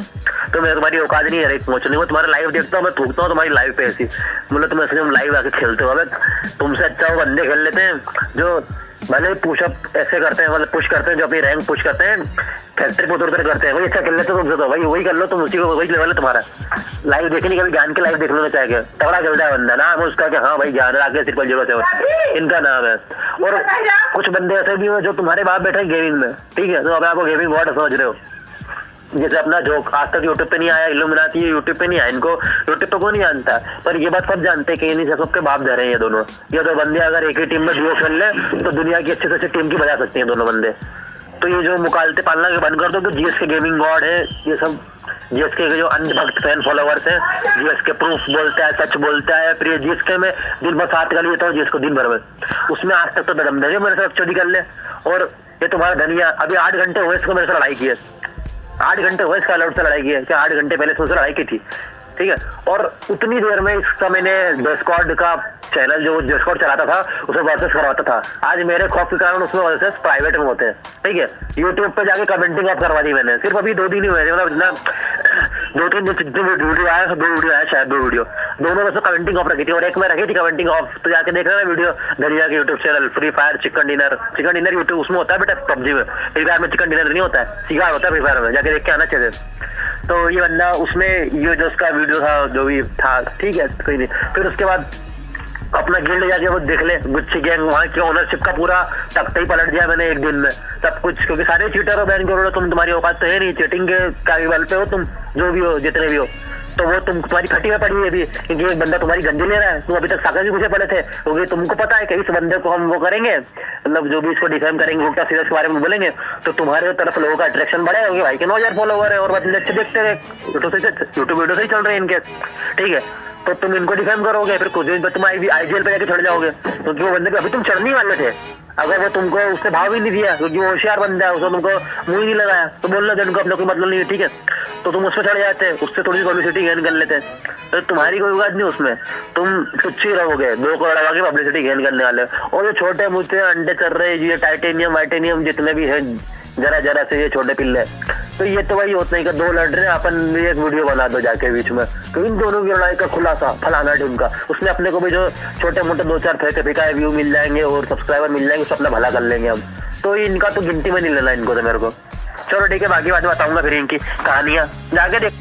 Speaker 8: तो मैं तुम्हारी औकात नहीं हेरोइक पहुंचने, वो तुम्हारा लाइव देखता हूँ, मैं थूकता हूँ तुम्हारी लाइव पे ऐसी, मतलब तुम ऐसे लाइव आके खेलते हो। अब तुमसे अच्छा वो बंदे खेल लेते हैं जो भले पुशअप ऐसे करते हैं, मतलब पुश करते हैं, जो अपनी रैंक पुश करते हैं, फैक्ट्री पे उतर करते हैं, वही अच्छा खेल लेते हो तुमसे, तो भाई वही कर लो तुम, उसी को वही लेवल है तुम्हारा। लाइव देखने का भी ज्ञान के लाइव देख लो चाहे, तगड़ा खेलता है बंदा, नाम है उसका कि हाँ भाई ज्ञान आगे 007 इनका नाम है। और कुछ बंदे ऐसे भी हैं जो तुम्हारे बाप बैठे हैं गेमिंग में, ठीक है, तो अब आपको गेमिंग बहुत समझ रहे हो। जैसे अपना जो आज तक यूट्यूब पे नहीं आया, इल्यूमिनाटी यूट्यूब पे नहीं आया, इनको यूट्यूब पे कोई नहीं जानता, पर ये बात सब जानते हैं कि इन्हीं सबके बाप दे रहे हैं ये दोनों। ये दो बंदे अगर एक ही टीम में डुओ खेल ले तो दुनिया की अच्छी से अच्छी टीम की बजा सकते हैं दोनों बंदे। तो ये जो मुकालते पालना के बंद कर दो कि जीएसके गेमिंग गॉड है, ये सब जीएसके के जो अंधभक्त फैन फॉलोवर्स हैं, जीएसके प्रूफ बोलता है, सच बोलता है, फिर जीएसके में दिन भर साथ कर लेता हूँ जिसको दिन भर में, उसमें आज तक तो दम दे मेरे साथ चोरी कर ले। और ये तुम्हारा धनिया अभी 8 घंटे हुए इसको मेरे से लड़ाई की है, 8 घंटे हुए इसका अलर्ट से लड़ाई की है, क्या 8 घंटे पहले उससे लड़ाई की थी, ठीक है। और उतनी देर में इसका मैंने डिस्कॉर्ड का चैनल जो डिस्कॉर्ड चलाता था उसमें वर्सेस करवाता था। आज मेरे खौफ के कारण उसमें वर्सेस प्राइवेट में होते हैं, ठीक है। यूट्यूब पे जाके कमेंटिंग ऑफ करवा दी मैंने, सिर्फ अभी 2 दिन ही हुए, मतलब इतना 2-3 वीडियो आया, 2 वीडियो आया शायद, 2 वीडियो दोनों में से कमेंटिंग ऑफ रखी थी और एक में रखी थी कमेंटिंग ऑफ। तो जाके देख लेना वीडियो धनिया के YouTube channel, free fire chicken dinner YouTube उसमें होता है बेटा, पबजी में, फ्री फायर में चिकन डिनर नहीं होता है, सिगार होता है फ्री फायर में, जाके देख के आना चाहिए। तो ये बंदा उसमें ये जो उसका वीडियो था जो भी था, ठीक है, कोई नहीं। फिर उसके बाद अपना गिल्ड जाके वो देख ले, गुच्ची गैंग वहाँ की ओनरशिप का पूरा तख्ता ही पलट दिया मैंने एक दिन में सब कुछ, क्योंकि सारे चीटर हो बैन करो, तुम तुम्हारी औकात तो है नहीं, चीटिंग के काबिल पे हो तुम, जो भी हो जितने भी हो, तो वो तुम तुम्हारी खटी में पड़ी है अभी, क्योंकि एक बंदा तुम्हारी गंदी ले रहा है। तुम अभी तक सागर भी पूछे पड़े थे, क्योंकि तुमको पता है कि इस बंदे को हम वो करेंगे, मतलब जो भी इसको डिफेम करेंगे, उल्टा सीधा के बारे में बोलेंगे, तो तुम्हारे तरफ लोगों का अट्रैक्शन बढ़ेगा, क्योंकि भाई के 9000 फॉलोवर है और बंदे अच्छे देखते रहे, यूट्यूब वीडियो से ही चल रहे हैं इनके, ठीक है। तो तुम इनको डिफेम करोगे, फिर कुछ दिन तुम आईजीएल पे जाके चढ़ जाओगे, क्योंकि वो बंदे पे अभी तुम चढ़ने वाले थे, अगर वो तुमको उससे भाव ही नहीं दिया, क्योंकि वो होशियार बंदा है, उसने तुमको मुंह ही नहीं लगाया, तो बोलना जिनको अपना कोई मतलब नहीं है, ठीक है, तो तुम उस पर चढ़ जाते, उससे थोड़ी पब्लिसिटी गेन कर लेते, तो तुम्हारी कोई बात नहीं उसमें, तुम तुच्छ ही रहोगे, 2 करोड़ लगा के पब्लिसिटी गेन करने वाले। और ये छोटे मुझसे अंडे चल रहे, ये टाइटेनियम जितने भी है जरा से ये छोटे पिल्ले, तो ये तो वही होता है कि 2 लड़ रहे हैं, अपन भी एक वीडियो बना दो जाके बीच में, तो इन दोनों की लड़ाई का खुलासा फलाना ढूंढ, उसमें अपने को भी जो छोटे मोटे 2-4 फेंकाए व्यू मिल जाएंगे और सब्सक्राइबर मिल जाएंगे, सब अपना भला कर लेंगे हम। तो इनका तो गिनती में नहीं लेना इनको, तो मेरे को चलो ठीक है, बाकी बात बताऊंगा फिर इनकी कहानियां जाके देख।